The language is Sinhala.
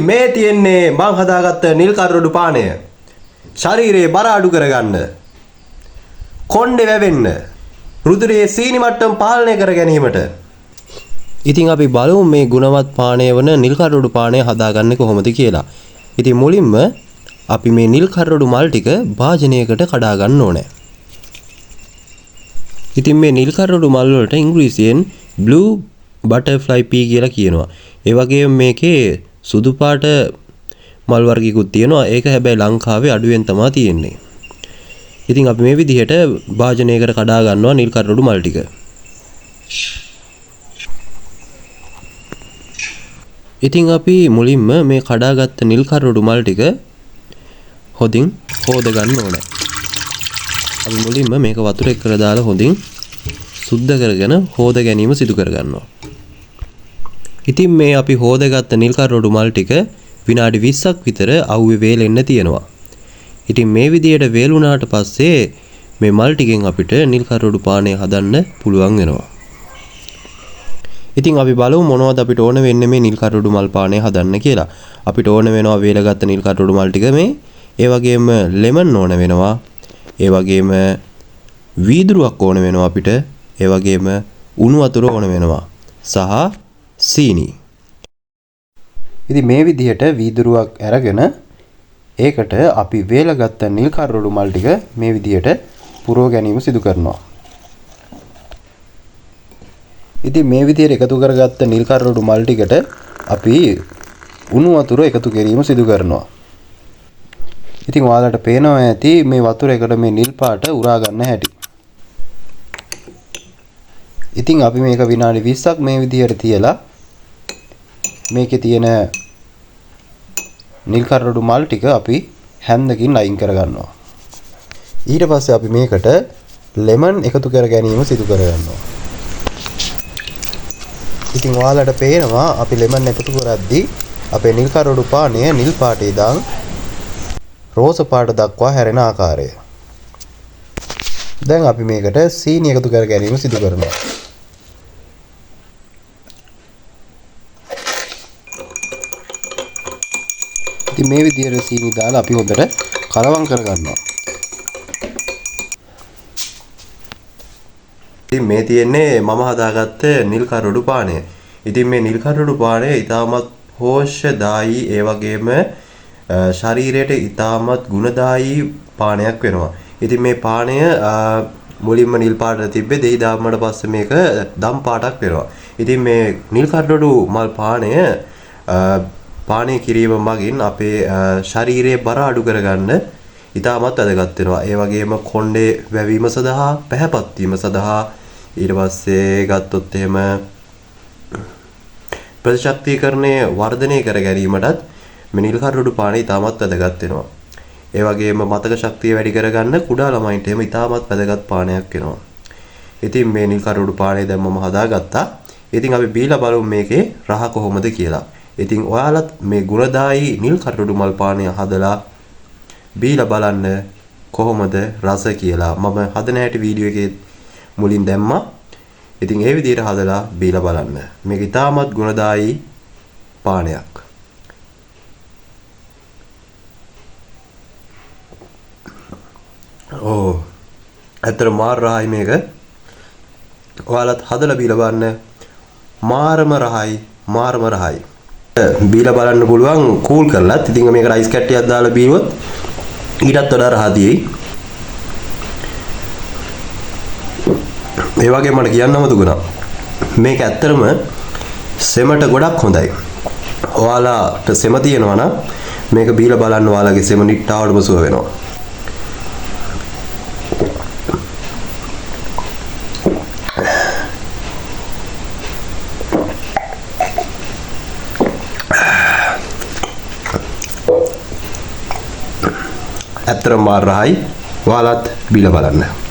මේ තියෙන්නේ මං හදාගත්ත නිල් කර්රොඩු පානය. ශරීරයේ බර අඩු කරගන්න. කොණ්ඩේ වැවෙන්න. රුධිරයේ සීනි මට්ටම පාලනය කර ගැනීමට. ඉතින් අපි බලමු මේ ගුණවත් පානය වන නිල් කර්රොඩු පානය හදාගන්නේ කොහොමද කියලා. ඉතින් මුලින්ම අපි මේ නිල් කර්රොඩු මල් ටික භාජනයකට කඩා ගන්න ඕනේ. ඉතින් මේ නිල් කර්රොඩු මල් වලට ඉංග්‍රීසියෙන් blue butterfly pea කියලා කියනවා. ඒ වගේම මේකේ සුදු පාට මල් වර්ගිකුත් තියෙනවා. ඒක හැබැයි ලංකාවේ අඩුවෙන් තමයි තියෙන්නේ. ඉතින් අපි මේ විදිහට භාජනයකට කඩා ගන්නවා නිල් කර්රොඩු මල් ටික. ඉතින් අපි මුලින්ම මේ කඩාගත්ත නිල් කර්රොඩු මල් ටික හොඳින් හොද ගන්න ඕනේ. අපි මුලින්ම මේක වතුර එක්ක දාලා හොඳින් සුද්ධ කරගෙන හොද ගැනීම සිදු කර ගන්නවා. ඉතින් මේ අපි හොදගත්ත නිල් කර්රොඩු මල් ටික විනාඩි 20ක් විතර අවුවේ වේලෙන්න තියෙනවා. ඉතින් මේ විදියට වේලුණාට පස්සේ මේ මල් ටිකෙන් අපිට නිල් කර්රොඩු පානය හදන්න පුළුවන් වෙනවා. ඉතින් අපි බලමු මොනවද අපිට ඕන වෙන්නේ මේ නිල් කර්රොඩු මල් පානය හදන්න කියලා. අපිට ඕන වෙනවා වේලගත්ත නිල් කර්රොඩු මල් ටික මේ. ඒ වගේම ලෙමන් ඕන වෙනවා. ඒ වගේම වීදුරුවක් ඕන වෙනවා අපිට. ඒ වගේම උණු වතුර ඕන වෙනවා. සහ සීනි. ඉතින් මේ විදිහට වීදුරුවක් අරගෙන ඒකට අපි වේලගත්ත නිල් කර්රොඩු මල් ටික මේ විදිහට පුරව ගැනීම සිදු කරනවා. ඉතින් මේ විදිහට එකතු කරගත්ත නිල් කර්රොඩු මල් ටිකට අපි උණු වතුර එකතු කිරීම සිදු කරනවා. ඉතින් ඔයාලට පේනවා ඇති මේ වතුර එකට මේ නිල් පාට උරා ගන්න හැටි. ඉතින් අපි මේක විනාඩි 20ක් මේ විදිහට තියලා මේකේ තියෙන නිල් කර්රොඩු මල් ටික අපි හැන්දකින් අයින් කර ගන්නවා. ඊට පස්සේ අපි මේකට ලෙමන් එකතු කර ගැනීම සිදු කර ගන්නවා. ඉතින් ඔයාලට පේනවා අපි ලෙමන් එකතු කරද්දී අපේ නිල් කර්රොඩු පානය නිල් පාටේ ඉඳන් රෝස පාට දක්වා හැරෙන ආකාරය. දැන් අපි මේකට සීනි එකතු කර ගැනීම සිදු කරනවා. ඉතින් මේ විදිහට සීනි දාලා අපි හොඳට කලවම් කර ගන්නවා. ඉතින් මේ තියෙන්නේ මම හදාගත්ත නිල් කර්රොඩු පානය. ඉතින් මේ නිල් කර්රොඩු පානය ඉතාමත් පෝෂ්‍යදායී ඒ වගේම ශරීරයට ඉතාමත් ගුණදායී පානයක් වෙනවා. ඉතින් මේ පානය මුලින්ම නිල් පාට තිබ්බේ දෙහි දාම්මට පස්සේ මේක දම් පාටක් වෙනවා. ඉතින් මේ නිල් කර්රොඩු මල් පානය පානය කිරීම මගින් අපේ ශරීරයේ බර අඩු කරගන්න ඉතාමත් වැදගත් වෙනවා. ඒ වගේම කොණ්ඩේ වැවීම සඳහා පැහැපත් වීම සඳහා ඊට පස්සේ ගත්තොත් එහෙම ප්‍රතිශක්තිකරණය වර්ධනය කර ගැනීමටත් මේ නිල් කර්රොඩු පානය ඉතාමත් වැදගත් වෙනවා. ඒ වගේම මතක ශක්තිය වැඩි කරගන්න කුඩා ළමයින්ට එහෙම ඉතාමත් වැදගත් පානයක් වෙනවා. ඉතින් මේ නිල් කර්රොඩු පානය දැන් මම හදාගත්තා. ඉතින් අපි බීලා බලමු මේකේ රහ කොහොමද කියලා. ඉතින් ඔයාලත් මේ ගුණදායී නිල් කර්රොඩු මල් පානය හදලා බීලා බලන්න කොහොමද රස කියලා. මම හදන හැටි වීඩියෝ එකේ මුලින් දැම්මා. ඉතින් ඒ විදිහට හදලා බීලා බලන්න. මේක ඉතාමත් ගුණදායී පානයක්. ඇත්තට මාර රහයි මේක. ඔයාලත් හදලා බීලා බලන්න. මාරම රහයි. බීලා බලන්න පුළුවන් කූල් කරලත්. ඉතින් මේක රයිස් කැට්ටියක් දාලා බීවොත් ඊටත් වඩා රහ තියෙයි. ඒ වගේම මට කියන්නම දුණා. මේක ඇත්තටම සෙමට ගොඩක් හොඳයි. ඔයාලාට සෙම තියෙනවා නම් මේක බීලා බලන්න ඔයාලගේ සෙම නිට්ටාවටම සුව වෙනවා. ඇත්තටම මාර රහයි. ඔයාලත් බීලා බලන්න.